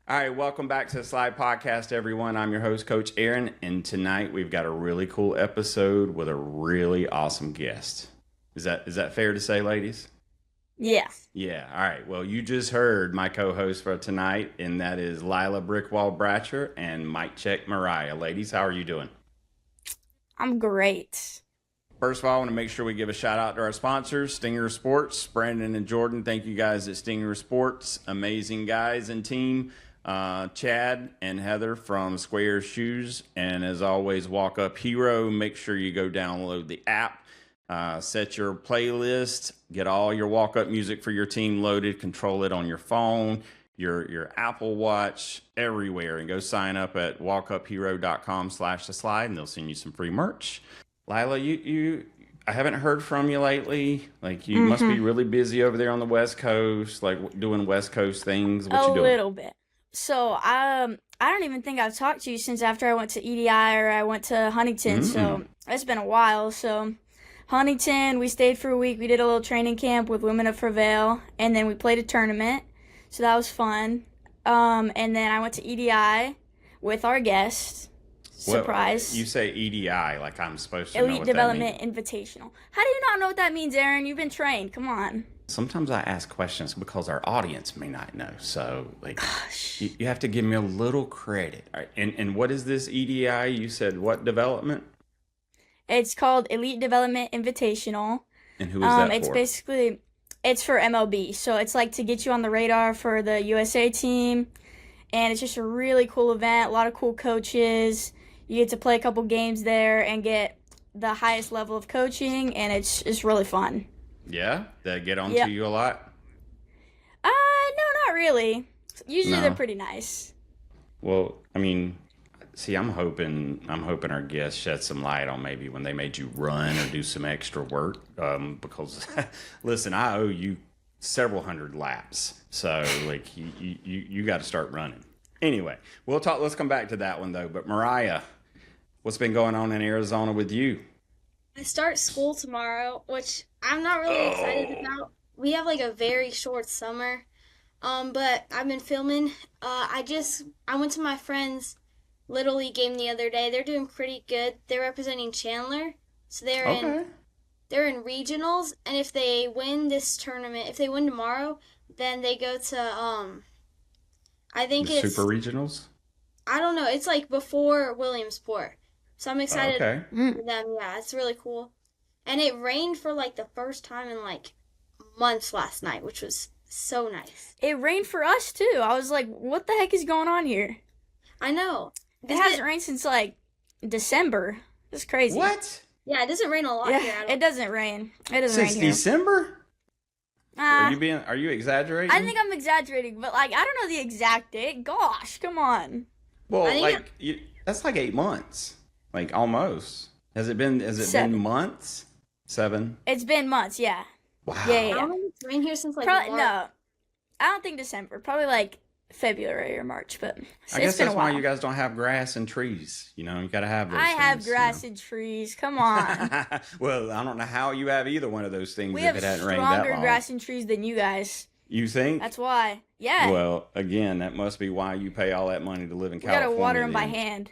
All right, welcome back to the Slide Podcast, everyone. I'm your host, Coach Aaron, and tonight we've got a really cool episode with a really awesome guest. Is that fair to say, ladies? Yeah. Yeah. All right. Well, you just heard my co-host for tonight, and that is Lila Brickwall Bratcher and Mike Check Mariah. Ladies, how are you doing? I'm great. First of all, I want to make sure we give a shout out to our sponsors, Stinger Sports, Brandon and Jordan. Thank you guys at Stinger Sports. Amazing guys and team. Chad and Heather from Square Shoes. And as always, Walk Up Hero. Make sure you go download the app. Set your playlist. Get all your walk up music for your team loaded. Control it on your phone, your Apple Watch, everywhere. And go sign up at walkuphero.com/the-slide and they'll send you some free merch. Lila, I haven't heard from you lately. Like, you must be really busy over there on the West Coast, like doing West Coast things. What you doing? A little bit. So, I don't even think I've talked to you since after I went to EDI or I went to Huntington. So, it's been a while. So, Huntington, we stayed for a week. We did a little training camp with Women of Prevail, and then we played a tournament. So, that was fun. And then I went to EDI with our guest. Surprise. Well, you say EDI like I'm supposed to know Elite what Development that means. Invitational. How do you not know what that means, Aaron? You've been trained. Come on. Sometimes I ask questions because our audience may not know. So, like, you have to give me a little credit. All right. And what is this EDI? You said what development? It's called Elite Development Invitational. And who is that It's for? it's for MLB. So it's like to get you on the radar for the USA team. And it's just a really cool event. A lot of cool coaches. You get to play a couple games there and get the highest level of coaching. And it's really fun. Yeah? They get on to you a lot? No, not really. Usually No. they're pretty nice. Well, I mean, see, I'm hoping our guests shed some light on maybe when they made you run or do some extra work. Because, listen, I owe you several hundred laps. So, like, you got to start running. Anyway, we'll talk. Let's come back to that one, though. But, Mariah, what's been going on in Arizona with you? I start school tomorrow, which I'm not really excited about. We have like a very short summer, but I've been filming. I went to my friend's Little League game the other day. They're doing pretty good. They're representing Chandler, so they're in regionals. And if they win this tournament, if they win tomorrow, then they go to I think The it's Super Regionals? I don't know. It's like before Williamsport. So I'm excited Okay. for them. Yeah, it's really cool. And it rained for like the first time in like months last night, which was so nice. It rained for us, too. I was like, what the heck is going on here? I know. It hasn't rained since like December. It's crazy. What? Yeah, it doesn't rain a lot here. Yeah, it doesn't rain. It doesn't rain Since here. December? Uh, Are you exaggerating? I think I'm exaggerating, but like I don't know the exact date. Gosh, come on. Well, I think that's like 8 months. Like, almost. Has it been 7. months? 7? It's been months, yeah. Wow. Yeah, I yeah. don't think it's rained here since like Probably March. no. I don't think December. Probably like February or March, but I guess it's been that's a while. why you guys don't have grass and trees. You know, you got to have those I things. have grass and trees. Come on. Well, I don't know how you have either one of those things We if have it hadn't rained that stronger long. grass and trees than you guys. You think? That's why. Yeah. Well, again, that must be why you pay all that money to live in We California. gotta water them by then. hand.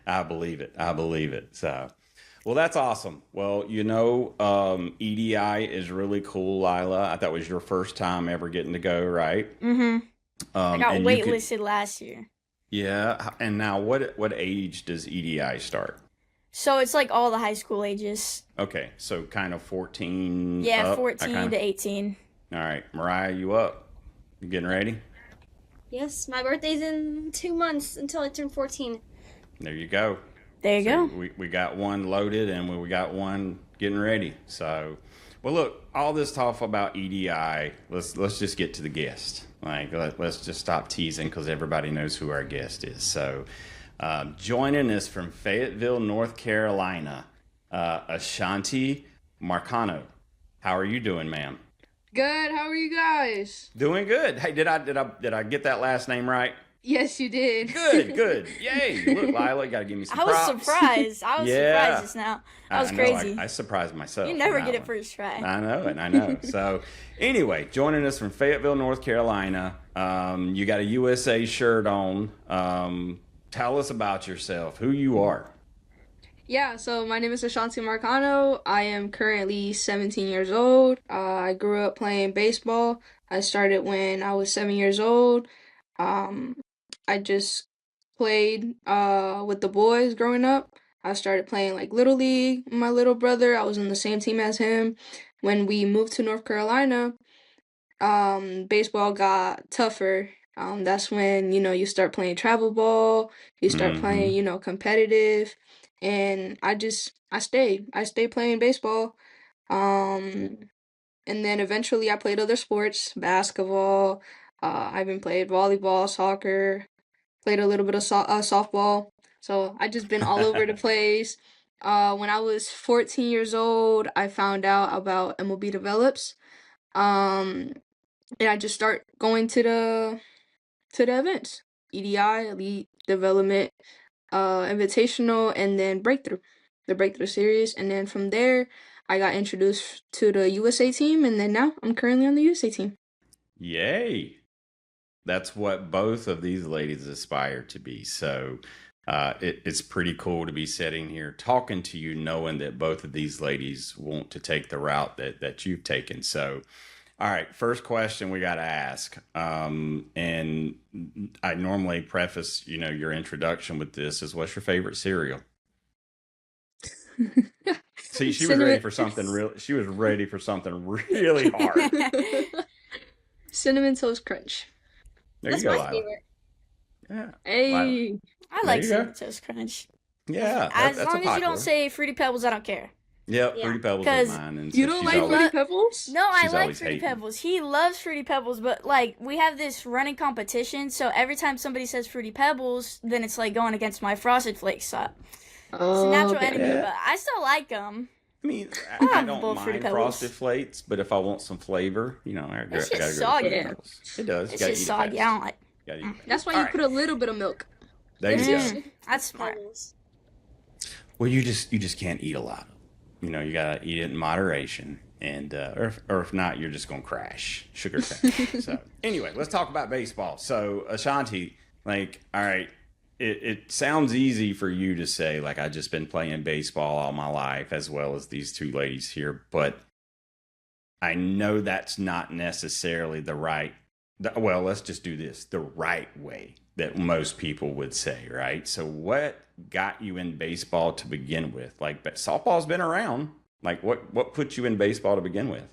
I believe it. So, well, that's awesome. Well, EDI is really cool, Lila. I thought it was your first time ever getting to go, right? I got and you could- waitlisted last year. Yeah. And now what age does EDI start? So it's like all the high school ages. Okay. So kind of 14 Yeah, up, 14 to 18. All right. Mariah, you up? You getting ready? Yes, my birthday's in 2 months until I turn 14. There you go. There you So go. we got one loaded and we got one getting ready. So, well, look, all this talk about EDI, let's just get to the guest. Like, let's just stop teasing because everybody knows who our guest is. So, joining us from Fayetteville, North Carolina, Ashanthy Marcano. How are you doing, ma'am? Good. How are you guys? Doing good. Hey, did I get that last name right? Yes, you did. Good. Yay. Look, Lila, you got to give me some I was props. surprised. Yeah. Surprised just now. That was I know, crazy. I surprised myself. You never on get that it one. first try. I know. So, anyway, joining us from Fayetteville, North Carolina, You got a USA shirt on. Tell us about yourself, who you are. Yeah, so my name is Ashanthy Marcano. I am currently 17 years old. I grew up playing baseball. I started when I was 7 years old. Um, I just played with the boys growing up. I started playing like Little League with my little brother. I was in the same team as him. When we moved to North Carolina, baseball got tougher. That's when, you start playing travel ball, you start Mm-hmm. playing, competitive. And I stayed playing baseball. Um, and then eventually I played other sports, basketball. I even played volleyball, soccer, played a little bit of softball. So I just been all over the place. When I was 14 years old, I found out about MLB develops. Um, and I just start going to the events. EDI, Elite Development, Invitational, and then Breakthrough, the Breakthrough Series. And then from there, I got introduced to the USA team, and then now I'm currently on the USA team. Yay. That's what both of these ladies aspire to be. So it's pretty cool to be sitting here talking to you, knowing that both of these ladies want to take the route that you've taken. So, all right, first question we got to ask. And I normally preface, your introduction with this is what's your favorite cereal? See, she was ready Cinnamon. for something real. She was ready for something really hard. Cinnamon Toast Crunch. There you That's go, my Lila. favorite. Yeah, Lila. Hey. I There like you go. Cinnamon Toast Crunch. Yeah, As that's a long as you don't popular. say Fruity Pebbles, I don't care. Yep, Yeah. Fruity Pebbles are 'Cause mine, and You so don't she's like always Fruity Pebbles? No, I she's like always Fruity hating. Pebbles. He loves Fruity Pebbles, but like we have this running competition, so every time somebody says Fruity Pebbles, then it's like going against my Frosted Flakes. So it's a Oh, natural okay. enemy, Yeah, but I still like them. I mean, I I have a don't bowl of Fruity mind Frosted Pebbles. Flakes, but if I want some flavor, It's I gotta just go to Fruity soggy. Yeah. Pebbles. It does. You It's gotta just eat it soggy. I fast. don't like. You gotta eat it That's fast. why All you right, put a little bit of milk. there you There's go. just Mm, sugar that's in smart. Pebbles. Well, you just can't eat a lot. You gotta eat it in moderation, and or if not, you're just gonna crash, sugar crash. So anyway, let's talk about baseball. So Ashanti, like, all right, it sounds easy for you to say, like, I just been playing baseball all my life, as well as these two ladies here, but I know that's not necessarily well, let's just do this the right way that most people would say, right? So, what got you in baseball to begin with? Like, but softball's been around. Like, what put you in baseball to begin with?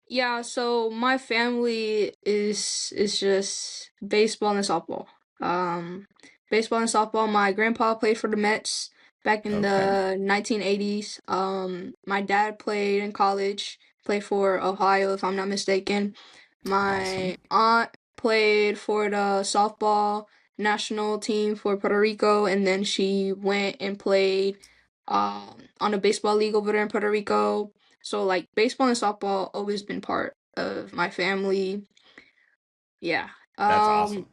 Yeah, so my family is just baseball and softball. Um, Baseball and softball. My grandpa played for the Mets back in Okay, the 1980s. My dad played in college, played for Ohio, if I'm not mistaken. awesome. My aunt played for the softball national team for Puerto Rico, and then she went and played on a baseball league over there in Puerto Rico. So like baseball and softball always been part of my family. Yeah. That's awesome.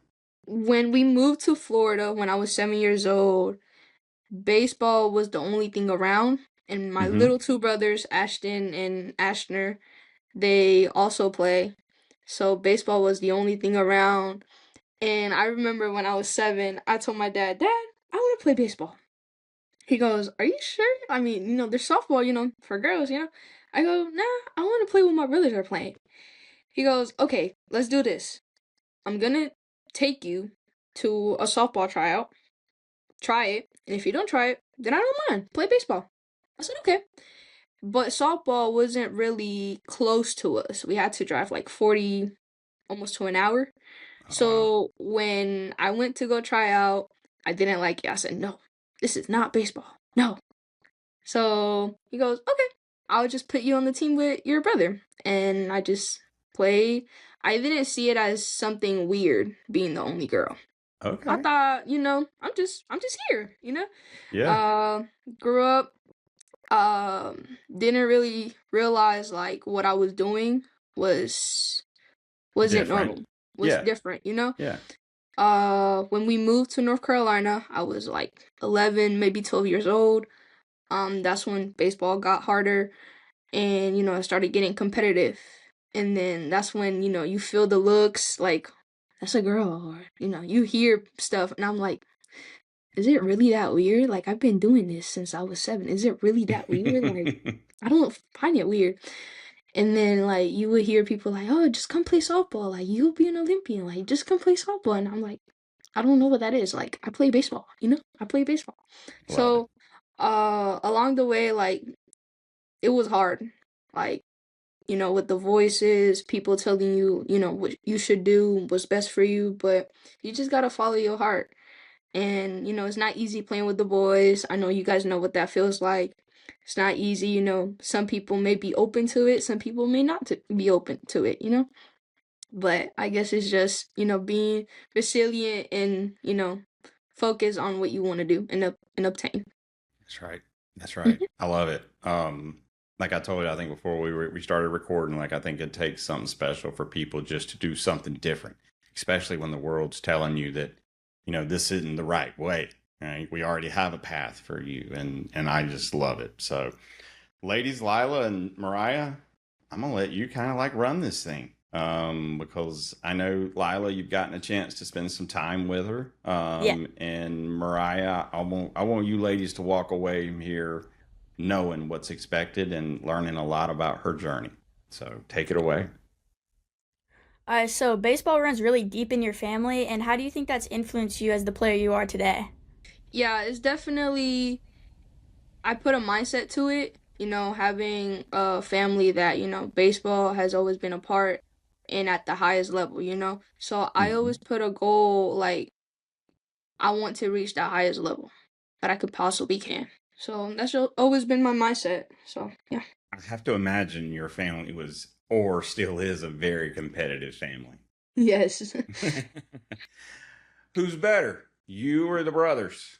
When we moved to Florida when I was 7 years old, baseball was the only thing around. And my Mm-hmm. little two brothers, Ashton and Ashner, they also play. So baseball was the only thing around. And I remember when I was 7, I told my dad, Dad, I want to play baseball. He goes, Are you sure? I mean, there's softball, for girls. I go, Nah, I want to play what my brothers are playing. He goes, Okay, let's do this. I'm gonna take you to a softball tryout. Try it. And if you don't try it, then I don't mind. Play baseball. I said, Okay. But softball wasn't really close to us. We had to drive like 40, almost to an hour. Oh, wow. So when I went to go try out, I didn't like it. I said, No, this is not baseball. No. So he goes, Okay, I'll just put you on the team with your brother. And I just played. I didn't see it as something weird being the only girl. I Okay. thought, I'm just here. Yeah. Uh, Grew up, didn't really realize like what I was doing was wasn't Different. normal, was Yeah. different. Yeah. When we moved to North Carolina, I was like 11, maybe 12 years old. That's when baseball got harder and, I started getting competitive. And then that's when, you feel the looks like, that's a girl, or you hear stuff, and I'm like, is it really that weird? Like, I've been doing this since I was 7. Is it really that weird? Like, I don't find it weird. And then, like, you would hear people like, oh, just come play softball. Like, you'll be an Olympian. Like, just come play softball. And I'm like, I don't know what that is. Like, I play baseball, I play baseball. Love it. So, along the way, like, it was hard. Like, with the voices, people telling you, what you should do, what's best for you, but you just gotta follow your heart. And, it's not easy playing with the boys. I know you guys know what that feels like. It's not easy, some people may be open to it, some people may not be open to it. But I guess it's just, being resilient and, focus on what you want to do and obtain. That's right. That's right. I love it. Like I told you, I think before we started recording, like I think it takes something special for people just to do something different, especially when the world's telling you that, this isn't the right way. Right? We already have a path for you, and I just love it. So, ladies, Lila and Mariah, I'm gonna let you kind of like run this thing, because I know Lila, you've gotten a chance to spend some time with her, Yeah. and Mariah, I want you ladies to walk away from here knowing what's expected and learning a lot about her journey. So take it away. All right, so baseball runs really deep in your family, and how do you think that's influenced you as the player you are today? Yeah, it's definitely, I put a mindset to it, having a family that, baseball has always been a part and at the highest level. So I always Hmm. put a goal like I want to reach the highest level that I could possibly can. So that's always been my mindset. So yeah. I have to imagine your family was or still is a very competitive family. Yes. Who's better, you or the brothers?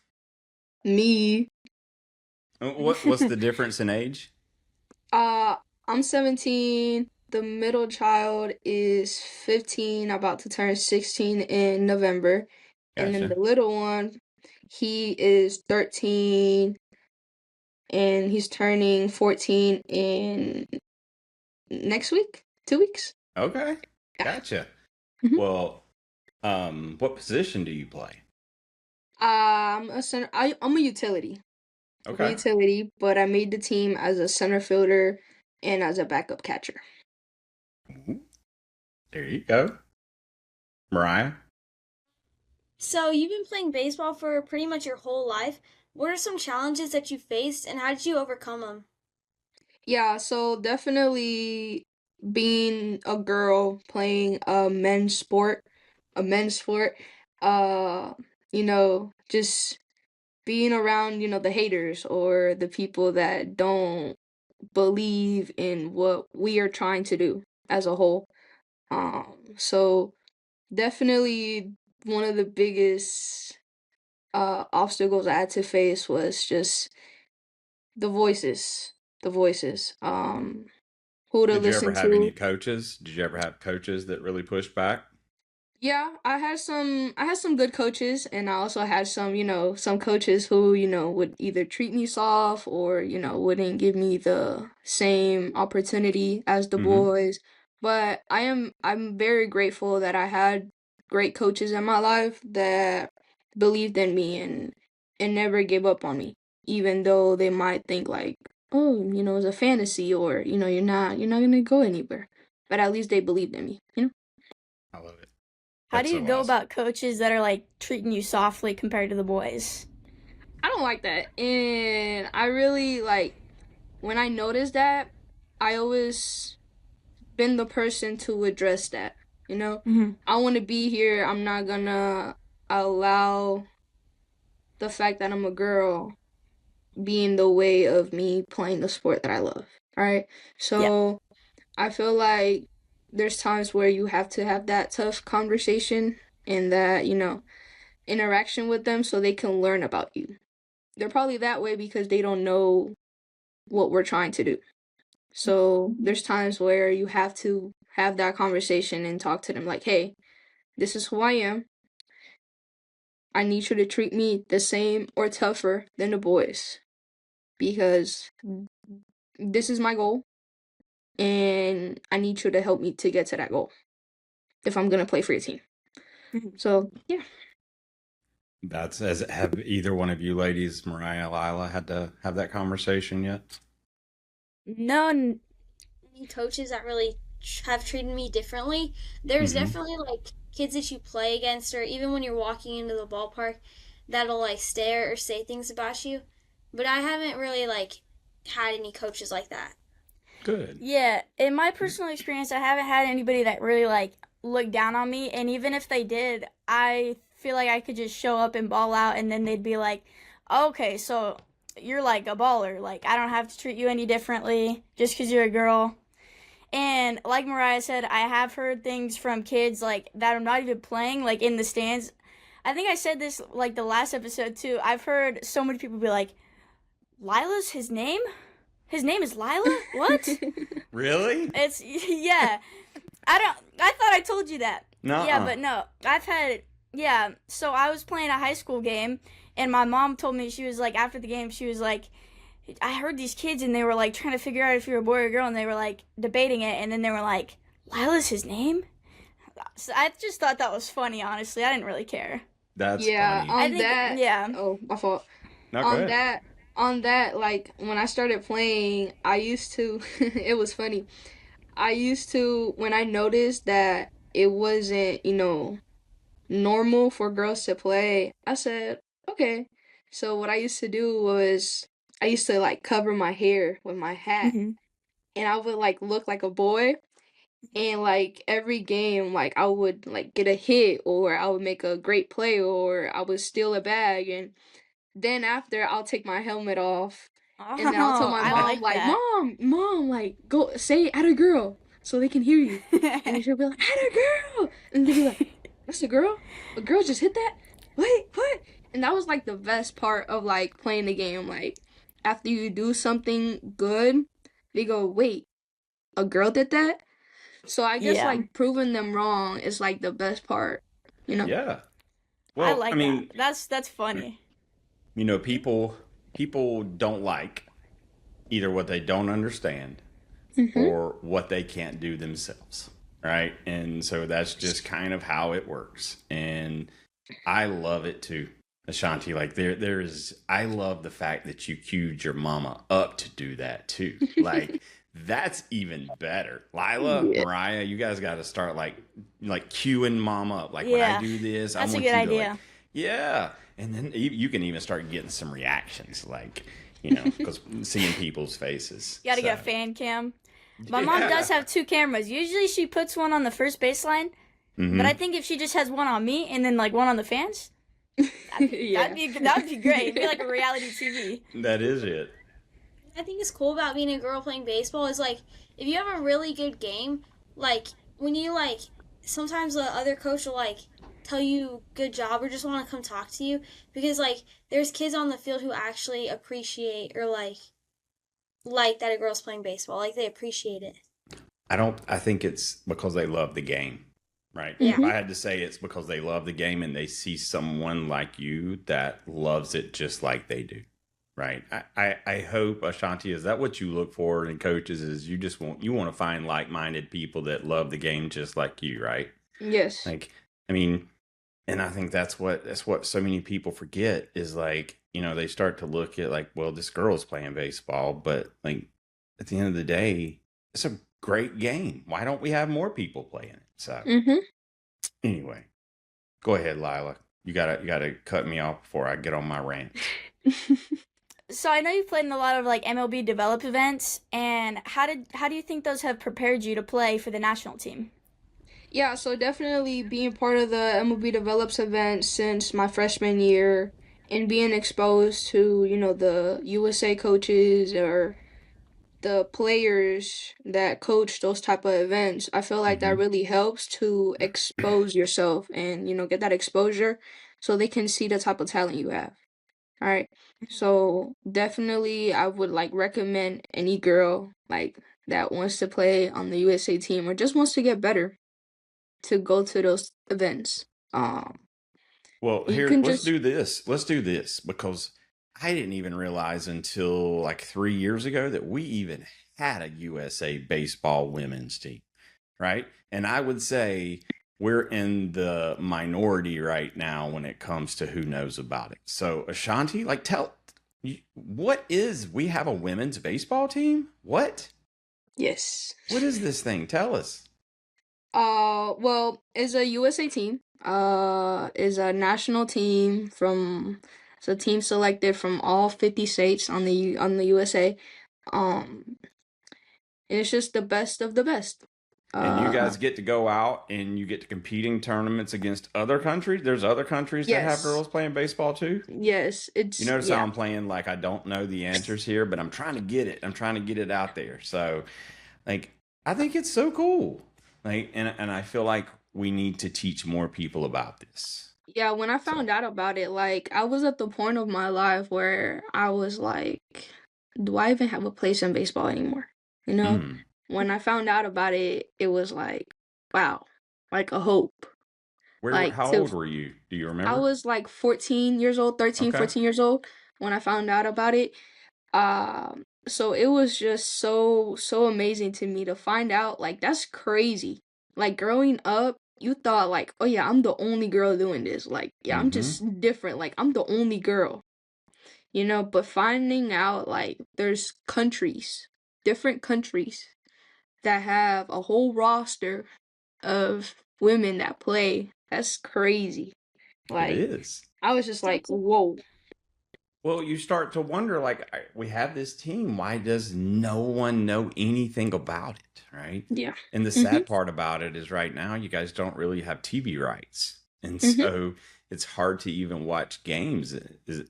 Me. What's the difference in age? uh I'm 17. The middle child is 15, about to turn 16 in November. And then Gotcha. the little one, he is 13 and he's turning 14 in next week, 2 weeks. Okay. Yeah. Gotcha. hmm Well, what position do you play? I'm a center. I'm a utility. I'm a Okay. utility, but I made the team as a center fielder and as a backup catcher. Mhm. There you go. Mariah? So, you've been playing baseball for pretty much your whole life. What are some challenges that you faced and how did you overcome them? Yeah, so definitely being a girl playing a men's sport, uh, just being around, the haters or the people that don't believe in what we are trying to do as a whole. So definitely one of the biggest obstacles I had to face was just the voices, the voices. Who to Did you ever listen have any to. coaches? Did you ever have coaches that really pushed back? Yeah, I had some good coaches, and I also had some coaches who, would either treat me soft or, wouldn't give me the same opportunity as the Mm-hmm. boys. But I'm very grateful that I had great coaches in my life that believed in me and never gave up on me, even though they might think like, oh, it's a fantasy, or, you're not gonna go anywhere. But at least they believed in me. I love it. How do That's you so go awesome. about coaches that are like treating you softly compared to the boys? I don't like that. And I really like when I notice that, I always been the person to address that. You know, Hmm. I want to be here. I'm not gonna allow the fact that I'm a girl be in the way of me playing the sport that I love. All right. Yeah. So I feel like there's times where you have to have that tough conversation and that, interaction with them so they can learn about you. They're probably that way because they don't know what we're trying to do. So there's times where you have to have that conversation and talk to them like, hey, this is who I am. I need you to treat me the same or tougher than the boys because this is my goal and I need you to help me to get to that goal if I'm going to play for your team. Mhm. So yeah. That's as have either one of you ladies, Mariah, Lila, had to have that conversation yet? No, Any coaches that really have treated me differently. There's Mm-hmm. definitely like kids that you play against, or even when you're walking into the ballpark, that'll like stare or say things about you. But I haven't really like had any coaches like that. Good. yeah, in my personal experience, I haven't had anybody that really like looked down on me, and even if they did, I feel like I could just show up and ball out, and then they'd be like, "Okay, so you're like a baller. Like I don't have to treat you any differently just because you're a girl." And like Mariah said, I have heard things from kids like that I'm not even playing, like in the stands. I think I said this like the last episode too. I've heard so many people be like, "Lila's his name? His name is Lila? What?" Really? It's yeah. I don't. I thought I told you that. Yeah, Nuh-uh. but no. I've had yeah. So I was playing a high school game, and my mom told me she was like after the game she was like, I heard these kids and they were like trying to figure out if you're a boy or a girl, and they were like debating it, and then they were like, Lila's his name. So I just thought that was funny. Honestly, I didn't really care. That's Yeah, funny. I on think that. yeah. Oh, my fault. No, go On ahead. that, on that, like when I started playing, I used to. It was funny. I used to when I noticed that it wasn't, normal for girls to play. I said, okay. So what I used to do was I used to like cover my hair with my hat, Hmm. and I would like look like a boy. And like every game, like I would like get a hit, or I would make a great play, or I would steal a bag, and then after I'll take my helmet off, and then I'll tell Oh, my I mom like like, that. mom, like go say at a girl so they can hear you. And then she'll be like, at a girl, and they'll be like, that's a girl? A girl just hit that? Wait, what? And that was like the best part of like playing the game. Like after you do something good, they go, wait, a girl did that? So I guess Yeah, like proving them wrong is like the best part, you know? Yeah. I Well, I like that. mean, That's funny. people don't like either what they don't understand Mm-hmm. or what they can't do themselves, right? And so that's just kind of how it works. And I love it too, Ashanti. Like there's I love the fact that you cued your mama up to do that too. Like that's even better. Lila, Yeah. Mariah, you guys got to start like cueing mom up. Like when I Yeah, do this, I that's a want good you to like, idea. yeah. And then you can even start getting some reactions, like because seeing people's faces. You gotta So get a fan cam. My mom yeah. does have two cameras. Usually she puts one on the first baseline, but I Hmm. think if she just has one on me and then like one on the fans, Yeah. that would be great. It'd be like a reality TV. That is it. I think is cool about being a girl playing baseball is like if you have a really good game, like when you like sometimes the other coach will like tell you good job or just want to come talk to you because like there's kids on the field who actually appreciate or like that a girl's playing baseball. Like they appreciate it. I think it's because they love the game, right? Yeah. If Mm-hmm. I had to say, it's because they love the game and they see someone like you that loves it just like they do, right? I hope, Ashanti, is that what you look for in coaches? Is you want to find like minded people that love the game just like you, right? Yes. Like, I mean, and I think that's what so many people forget is like, they start to look at like, well, this girl's playing baseball, but like at the end of the day, it's a great game. Why don't we have more people playing it? So Mm-hmm. anyway, go ahead, Lila. You gotta cut me off before I get on my rant. So I know you've played in a lot of like MLB developed events, and how do you think those have prepared you to play for the national team? Yeah, so definitely being part of the MLB Develops event since my freshman year and being exposed to, the USA coaches or the players that coach those type of events, I feel like that Hmm. really helps to expose yourself and, get that exposure so they can see the type of talent you have. All right. So definitely I would like recommend any girl like that wants to play on the USA team or just wants to get better to go to those events. Well, You here, can let's just do this. Let's do this because I didn't even realize until like 3 years ago that we even had a USA baseball women's team, right? And I would say we're in the minority right now when it comes to who knows about it. So Ashanti, like we have a women's baseball team? What? Yes. What is this thing? Tell us. Well, it's a USA team. Is a national team from it's a team selected from all 50 states on the USA. Um, and it's just the best of the best. And you Uh, guys get to go out and you get to competing tournaments against other countries. There's other countries that have yes. girls playing baseball too. Yes, You it's notice how yeah. I'm playing like I don't know the answers here, but I'm trying to get it. I'm trying to get it out there. So, like, I think it's so cool. Like, and I feel like we need to teach more people about this. Yeah, when I So, found out about it, like I was at the point of my life where I was like, do I even have a place in baseball anymore? You know? mm. When I found out about it, it was like, wow, like a hope. Like How to old were you? Do you I remember? was like 14 years old, 13, Okay. 14 years old when I found out about it. So it was just so amazing to me to find out like that's crazy. Like growing up, you thought like, oh yeah, I'm the only girl doing this. Like, yeah, I'm Mm-hmm. just different. Like I'm the only girl. You know, but finding out like there's countries, different countries that have a whole roster of women that play, that's crazy. It Like is. I was just like, whoa. Well, you start to wonder, like, we have this team. Why does no one know anything about it, right? Yeah. And the Mhm. sad part about it is right now, you guys don't really have TV rights. And Mhm. so it's hard to even watch games.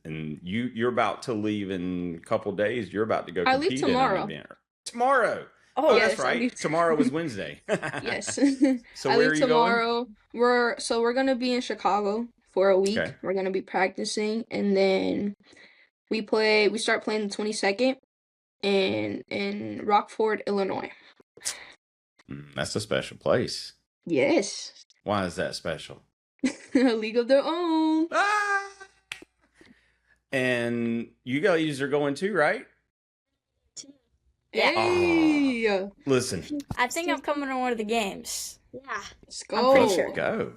And you're about to leave in a couple days. You're about to go I leave compete in an tomorrow. event. Tomorrow. Oh, Oh, that's Yes, I right. leave. Tomorrow was Wednesday. Yes. So I where leave are you going? tomorrow. We're gonna be in Chicago for a week. Okay. We're gonna be practicing and then we start playing the 22nd in Rockford, Illinois. That's a special place. Yes. Why is that special? A league of their own. Ah! And you guys are going too, right? yeah. Oh, Hey, listen, I think I'm coming to one of the games. Yeah, let's I'm pretty go. sure. go.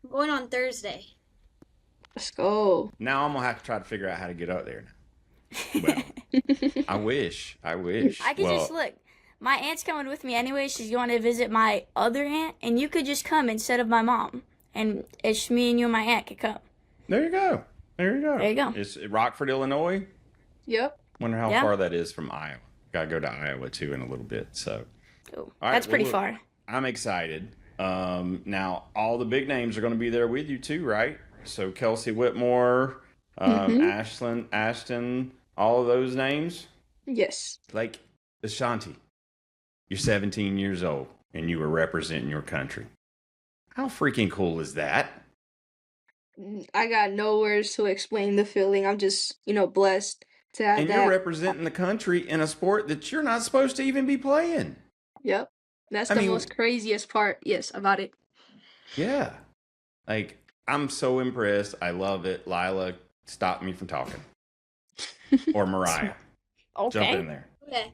I'm going on Thursday. Let's go. Now I'm gonna have to try to figure out how to get up there now. Well, I wish. I could Well, just look. My aunt's coming with me anyway. She's going to visit my other aunt, and you could just come instead of my mom. And it's me and you and my aunt could come. there you go. There you go. There you go. It's Rockford, Illinois. Yep. Wonder how Yeah. far that is from Iowa. Got to go to Iowa too in a little bit. So, Ooh, all right, that's pretty well, far. I'm excited. Now all the big names are going to be there with you too, right? So Kelsey Whitmore, Ashton, all of those names. Yes. Like Ashanti, you're 17 years old and you were representing your country. How freaking cool is that? I got no words to explain the feeling. I'm just, blessed to have And you're that. representing the country in a sport that you're not supposed to even be playing. Yep. That's I the mean, most craziest part, yes, about it. yeah. Like, I'm so impressed. I love it. Lila, stop me from talking. Or Mariah, jump in Okay. there. Okay.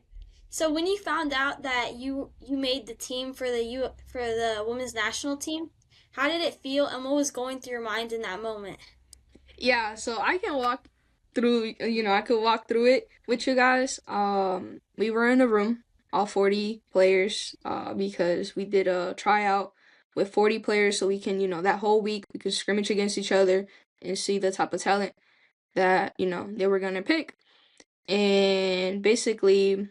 So when you found out that you made the team for the women's national team, how did it feel and what was going through your mind in that moment? Yeah, so I can walk through, I could walk through it with you guys. We were in a room, all 40 players, because we did a tryout with 40 players so we can, that whole week we could scrimmage against each other and see the type of talent that, they were gonna pick. And basically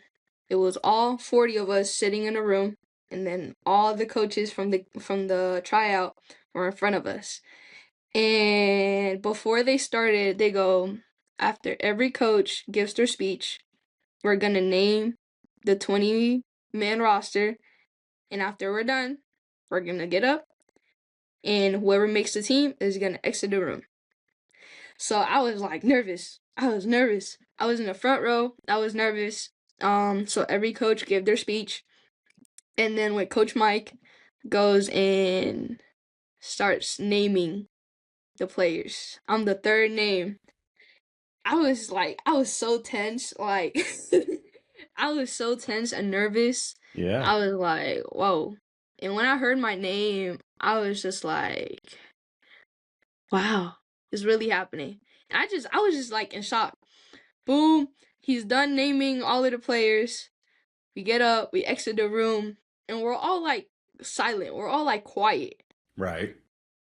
it was all 40 of us sitting in a room and then all the coaches from the tryout were in front of us. And before they started, they go, after every coach gives their speech, we're gonna name the 20-man roster, and after we're done, we're gonna get up, and whoever makes the team is gonna exit the room. So I was like nervous. I was nervous. I was in the front row. I was nervous. So every coach gave their speech, and then when Coach Mike goes and starts naming the players, I'm the third name. I was so tense, I was so tense and nervous. Yeah. I was like, whoa. And when I heard my name, I was just like, wow, it's really happening. And I was just like in shock. Boom, he's done naming all of the players. We get up, we exit the room, and we're all like silent. We're all like quiet. Right.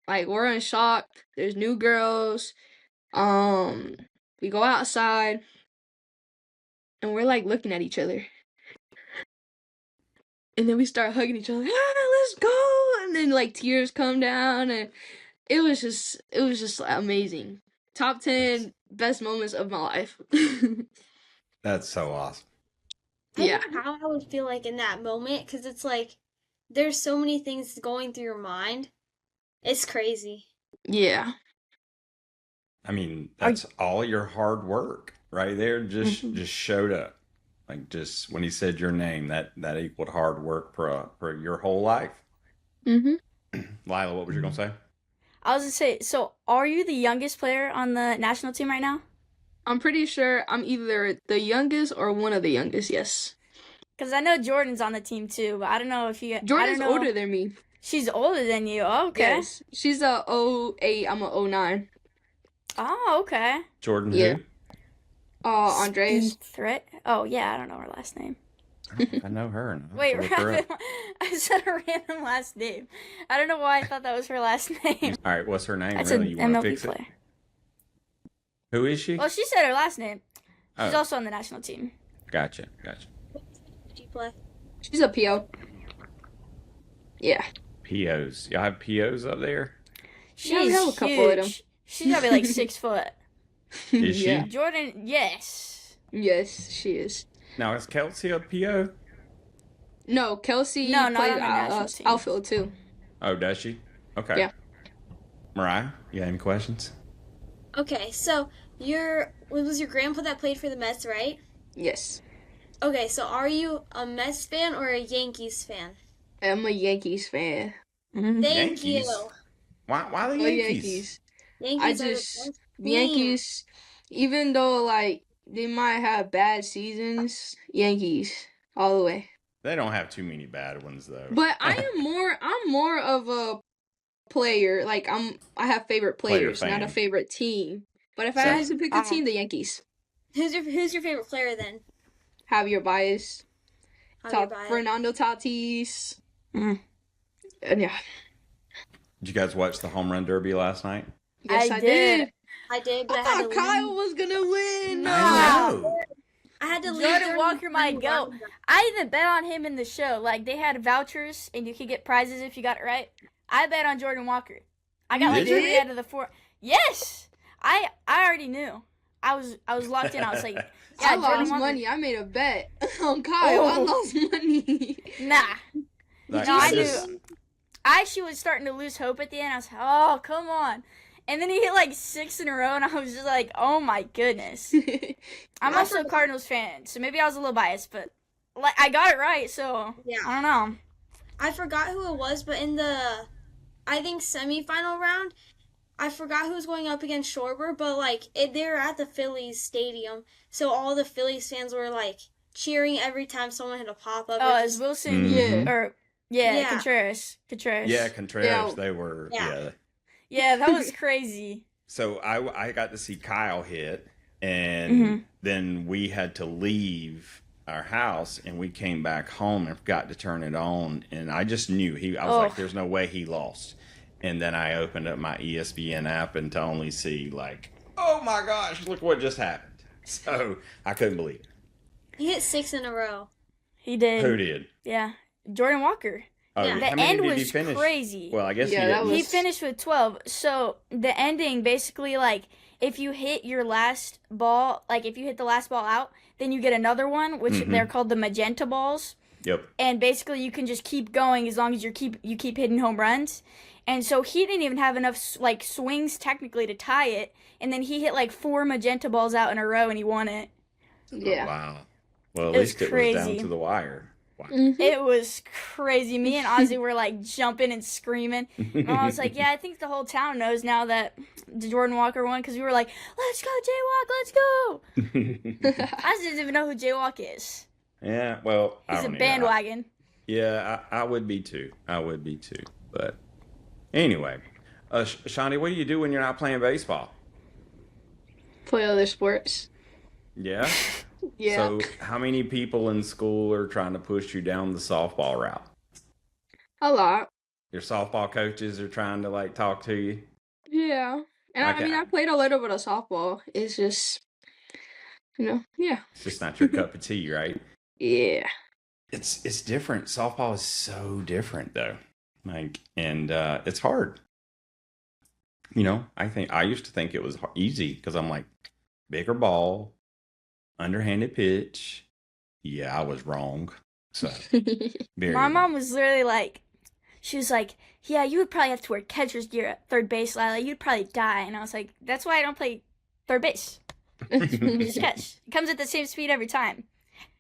Like we're in shock. There's new girls. We go outside and we're like looking at each other. And then we start hugging each other. Let's go. And then like tears come down and it was just amazing. Top 10 best moments of my life. That's so awesome. I Yeah. don't know how I would feel like in that moment because it's like there's so many things going through your mind. It's crazy. Yeah. I mean, that's all your hard work right there. Just showed up. Like just when he said your name, that equaled hard work for your whole life. Mhm. Lila, what was you gonna say? I was gonna say, so are you the youngest player on the national team right now? I'm pretty sure I'm either the youngest or one of the youngest, yes. Because I know Jordan's on the team too, but I don't know if you. Jordan's I don't know. older than me. She's older than you. Oh, okay. Yes. She's a 08, I'm a 09. Oh, okay. Jordan Yeah. who? Andres. Speed Threat. Oh yeah, I don't know her last name. I know her. And I Wait, have to look her up. I said a random last name. I don't know why I thought that was her last name. All right, what's her name? That's Really, an you want to MLB fix player. it? Who is she? Well, she said her last name. She's Oh. also on the national team. Gotcha. Did you play? She's a PO. Yeah. POs. Y'all have POs up there? She's Yeah, we have a couple of them. huge. She's probably like 6 foot. Is she? Yeah. Jordan, yes. Yes, she is. Now is Kelsey a PO? No, Kelsey No, not plays on the national team. outfield too. Oh, does she? Okay. Yeah. Mariah, you got any questions? Okay, so was your grandpa that played for the Mets, right? Yes. Okay, so are you a Mets fan or a Yankees fan? I'm a Yankees fan. Mhm. Thank Yankees? you. Why the Oh, Yankees? Yankees I are the just best team. Yankees, even though like they might have bad seasons, Yankees all the way. They don't have too many bad ones though. But I'm more of a player. Like I have favorite players, not a fan. favorite team. But if I Same. had to pick a team, the Yankees. Who's your favorite player then? Javier Baez, Javier Baez. Fernando Tatis, Mm. and yeah. Did you guys watch the home run derby last night? Yes, I I did. did. I did, but I I had thought to Kyle leave. was gonna win. I know. I had to leave. Jordan during Walker the might final go. round. I even bet on him in the show. Like, they had vouchers, and you could get prizes if you got it right. I bet on Jordan Walker. I got You like did? 3 out of the 4. Yes! I already knew. I was locked in. I was like, yeah, I Jordan lost Walker. money. I made a bet on Kyle. I Oh. lost money. Nah. Like, No, I just- knew. I actually was starting to lose hope at the end. I was like, oh, come on. And then he hit like 6 in a row, and I was just like, oh my goodness. I'm also a Cardinals fan, so maybe I was a little biased, but like I got it right, so Yeah. I don't know. I forgot who it was, but in the, I think, semifinal round, I forgot who was going up against Schwarber, but like they were at the Phillies stadium, so all the Phillies fans were like cheering every time someone hit a pop up. Oh, is Wilson Mhm. or yeah, Yeah. Contreras. Yeah, Contreras. Yeah. They were. Yeah. Yeah. Yeah, that was crazy. So I got to see Kyle hit, and Mhm. then we had to leave our house, and we came back home and forgot to turn it on, and I just knew I was like, Oh. "There's no way he lost." And then I opened up my ESPN app and to only see like, "Oh my gosh, look what just happened!" So I couldn't believe it. He hit 6 in a row. He did. Who did? Yeah, Jordan Walker. Oh, Yeah. The how many end did he was finish? crazy. Well, I guess Yeah, he that didn't. was- He finished with 12. So the ending basically, like, if you hit your last ball, like if you hit the last ball out, then you get another one, which Mhm. they're called the magenta balls. Yep. And basically you can just keep going as long as you keep hitting home runs. And so he didn't even have enough like swings technically to tie it, and then he hit like 4 magenta balls out in a row and he won it. Yeah. Oh, wow. Well, at It was least it was down crazy. to the wire. Wow. Mhm. It was crazy. Me and Ozzy were like jumping and screaming. And I was like, yeah, I think the whole town knows now that Jordan Walker won, because we were like, let's go, Jaywalk, let's go. Ozzy doesn't even know who Jaywalk is. Yeah, well, I He's a don't know. bandwagon. Yeah, I would be too. I would be too. But anyway, Shawnee, what do you do when you're not playing baseball? Play other sports. Yeah. Yeah, So, how many people in school are trying to push you down the softball route? a lot. Your softball coaches are trying to like talk to you. Yeah. And I Okay, mean, I played a little bit of softball. It's just, yeah. it's just not your cup of tea, right? Yeah. It's different. Softball is so different though. Like, and it's hard. I used to think it was easy because I'm like bigger ball, underhanded pitch. Yeah, I was wrong. So very My wrong. mom was literally like, she was like, yeah, you would probably have to wear catcher's gear at third base, Lila. You'd probably die. And I was like, that's why I don't play third base. Just catch. It comes at the same speed every time.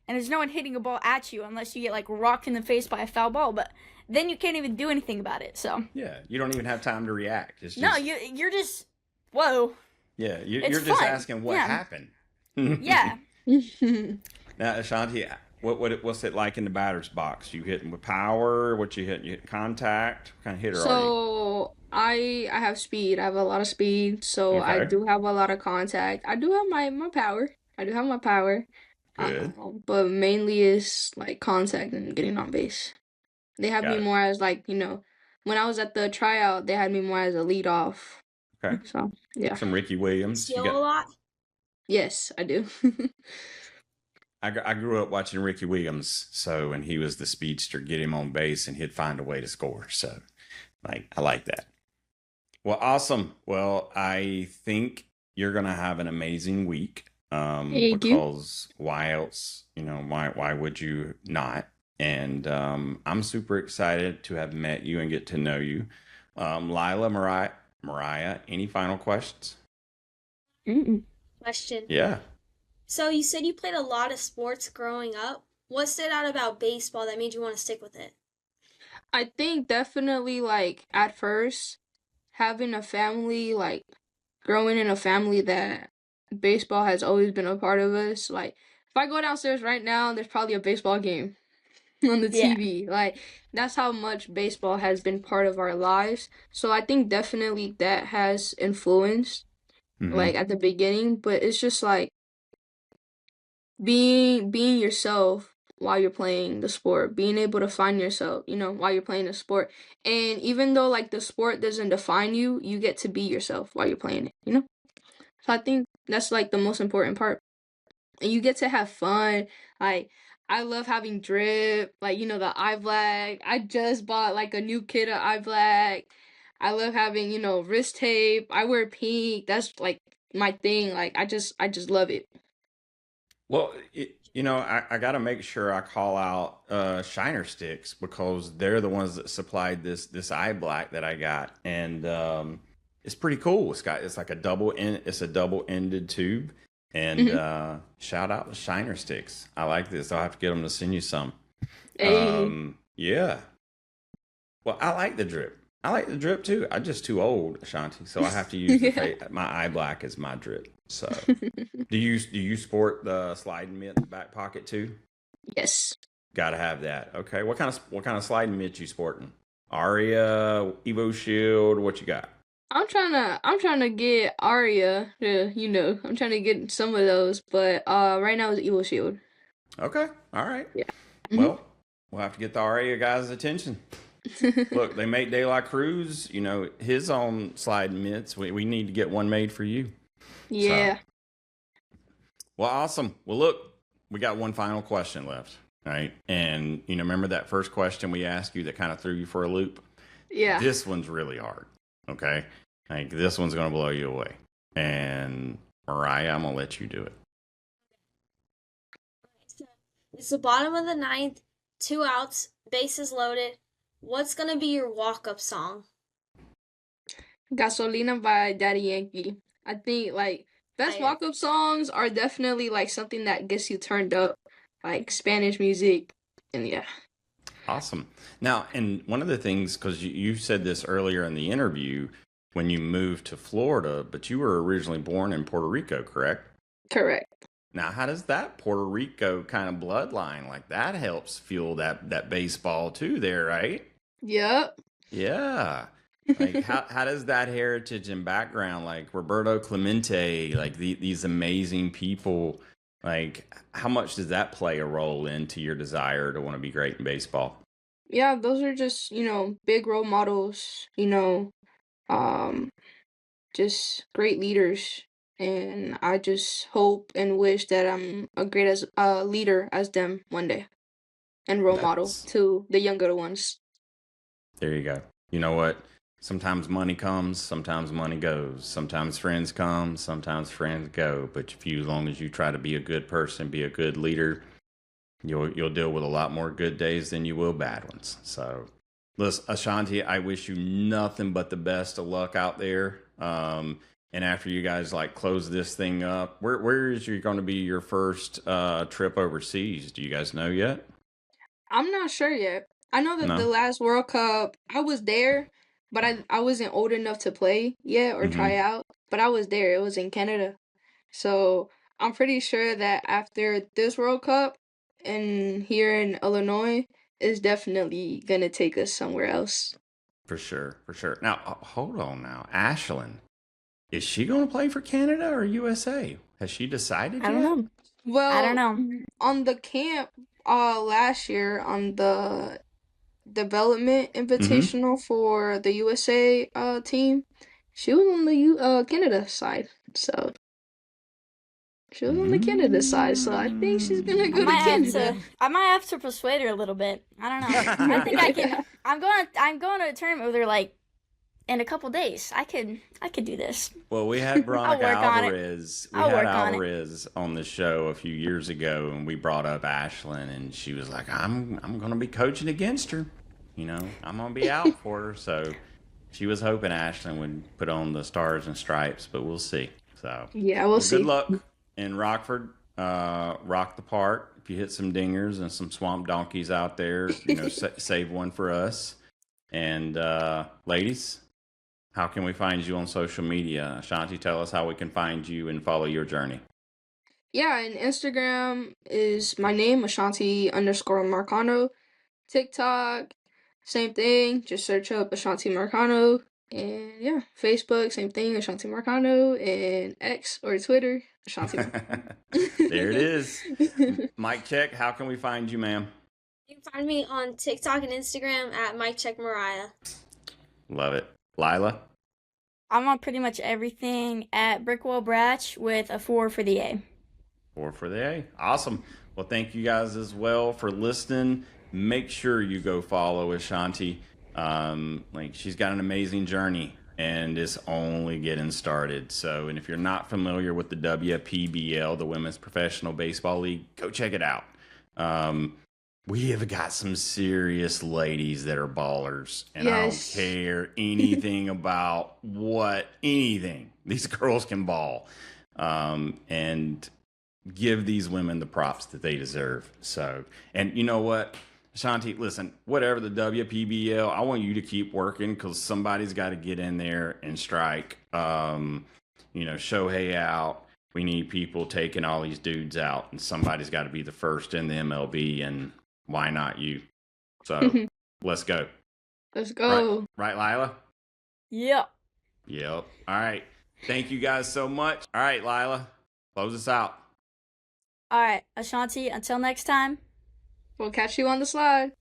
And there's no one hitting a ball at you unless you get like rocked in the face by a foul ball. But then you can't even do anything about it. So Yeah, you don't even have time to react. It's just no, you're just whoa. yeah, It's you're just fun. asking what Yeah. happened. Yeah. Now, Ashanti, what's it like in the batter's box? You hitting with power? What you hitting? You hit contact? What kind of hitter are you? So I have speed. I have a lot of speed. So I Okay, do have a lot of contact. I do have my power. I do have my power. good. But mainly is like contact and getting on base. They have me Got it. more as like, when I was at the tryout, they had me more as a lead off. Okay. So yeah. Some Ricky Williams. You Steal a got. lot. Yes, I do. I grew up watching Ricky Williams, so and he was the speedster. Get him on base, and he'd find a way to score. So, like, I like that. Well, awesome. Well, I think you're gonna have an amazing week. Thank you. Because why else? Why would you not? And I'm super excited to have met you and get to know you. Lila, Mariah, any final questions? Mm-mm. Question. Yeah. So you said you played a lot of sports growing up. What stood out about baseball that made you want to stick with it? I think definitely like at first having a family, like growing in a family that baseball has always been a part of us. Like if I go downstairs right now, there's probably a baseball game on the Yeah. TV. Like that's how much baseball has been part of our lives. So I think definitely that has influenced Mm-hmm. like at the beginning, but it's just like being yourself while you're playing the sport, being able to find yourself, while you're playing the sport. And even though like the sport doesn't define you, you get to be yourself while you're playing it. So I think that's like the most important part. And you get to have fun. Like I love having drip, like the eye black. I just bought like a new kit of eye black. I love having, wrist tape. I wear pink. That's like my thing. Like I just love it. Well, I got to make sure I call out Shiner Sticks because they're the ones that supplied this eye black that I got, and it's pretty cool. It's like it's a double ended tube, and Mhm. shout out to Shiner Sticks. I like this. I'll have to get them to send you some. Hey. Yeah. Well, I like the drip. I like the drip too. I'm just too old, Ashanti, so I have to use my eye black as my drip. So, do you sport the sliding mitt in the back pocket too? Yes. Got to have that. Okay. What kind of sliding mitt you sporting? Aria, Evo Shield. What you got? I'm trying to get Aria. I'm trying to get some of those, but right now it's Evil Shield. Okay. All right. Yeah. Mhm. Well, we'll have to get the Aria guys' attention. Look, they make De La Cruz. His own sliding mitts. We need to get one made for you. So, Yeah. well, awesome. Well, look, we got one final question left, right? And remember that first question we asked you that kind of threw you for a loop? Yeah. This one's really hard. Okay, like this one's gonna blow you away. And Mariah, I'm gonna let you do it. So it's the bottom of the ninth, 2 outs, bases loaded. What's gonna be your walk-up song? Gasolina by Daddy Yankee. I think like best Fire. walk-up songs are definitely like something that gets you turned up, like Spanish music, and yeah. Awesome. Now, and one of the things, because you said this earlier in the interview, when you moved to Florida, but you were originally born in Puerto Rico, correct? Correct. Now, how does that Puerto Rico kind of bloodline, like that helps fuel that baseball too there, right? Yep. Yeah. Like how does that heritage and background, like Roberto Clemente, like these amazing people, like how much does that play a role into your desire to want to be great in baseball? Yeah, those are just, big role models, um, just great leaders. And I just hope and wish that I'm a great as leader as them one day and role model That's to the younger ones. There you go. You know what? Sometimes money comes, sometimes money goes. Sometimes friends come, sometimes friends go. But if you, as long as you try to be a good person, be a good leader, you'll deal with a lot more good days than you will bad ones. So, listen, Ashanti, I wish you nothing but the best of luck out there. And after you guys like close this thing up, where is you going to be your first trip overseas? Do you guys know yet? I'm not sure yet. I know that the No. last World Cup, I was there, but I wasn't old enough to play yet or Mm-hmm. try out. But I was there. It was in Canada. So I'm pretty sure that after this World Cup and here in Illinois is definitely gonna take us somewhere else. For sure, for sure. Now, hold on now. Ashlyn, is she going to play for Canada or USA? Has she decided I don't yet? know. I don't Well, know. on the camp last year on the development Mm-hmm. invitational for the USA team, she was on the Canada side. So she was on the Canada side, so I think she's gonna I go to might have Canada. to. I might have to persuade her a little bit. I don't know. I think I can. I'm going to a tournament with her like in a couple days. I could do this. Well, we had Veronica work on it. Alvarez. We I'll had work on it. Alvarez on the show a few years ago, and we brought up Ashlyn, and she was like, "I'm going to be coaching against her. You know, I'm going to be out for her." So she was hoping Ashlyn would put on the stars and stripes, but we'll see. So, Yeah, we'll well, good see. luck in Rockford. Rock the park. If you hit some dingers and some swamp donkeys out there, save one for us. And ladies, how can we find you on social media? Ashanti, tell us how we can find you and follow your journey. Yeah, and Instagram is my name, Ashanti_Marcano. TikTok, same thing. Just search up Ashanthy Marcano. And yeah, Facebook, same thing, Ashanti Marcano. And X or Twitter, Ashanti There it is. Marcano. Mike check. How can we find you, ma'am? You can find me on TikTok and Instagram at Mike Check Mariah. Love it. Lila? I'm on pretty much everything at Brickwall Bratch with a 4 for the A. 4 for the A. Awesome. Well, thank you guys as well for listening. Make sure you go follow Ashanti. Like she's got an amazing journey and it's only getting started. So, and if you're not familiar with the WPBL, the Women's Professional Baseball League, go check it out. We have got some serious ladies that are ballers, and Yes. I don't care anything about anything. These girls can ball, and give these women the props that they deserve. So, and you know what, Ashanti, listen, whatever the WPBL, I want you to keep working because somebody's got to get in there and strike. Shohei out. We need people taking all these dudes out, and somebody's got to be the first in the MLB, and why not you? So let's go. Let's go. Right, Lila? Yep. Yep. All right. Thank you guys so much. All right, Lila, close us out. All right, Ashanti, until next time. We'll catch you on the slide.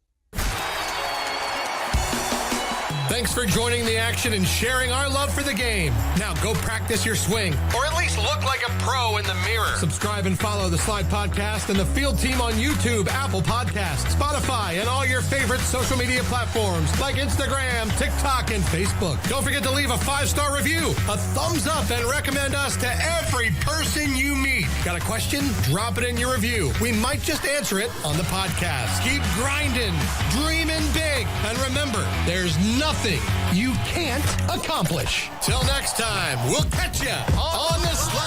Thanks for joining the action and sharing our love for the game. Now go practice your swing, or at least look like a pro in the mirror. Subscribe and follow the Slide Podcast and the Field Team on YouTube, Apple Podcasts, Spotify, and all your favorite social media platforms like Instagram, TikTok, and Facebook. Don't forget to leave a 5-star review, a thumbs up, and recommend us to every person you meet. Got a question? Drop it in your review. We might just answer it on the podcast. Keep grinding, dreaming big, and remember, there's nothing you can't accomplish. Till next time, we'll catch you on the slide.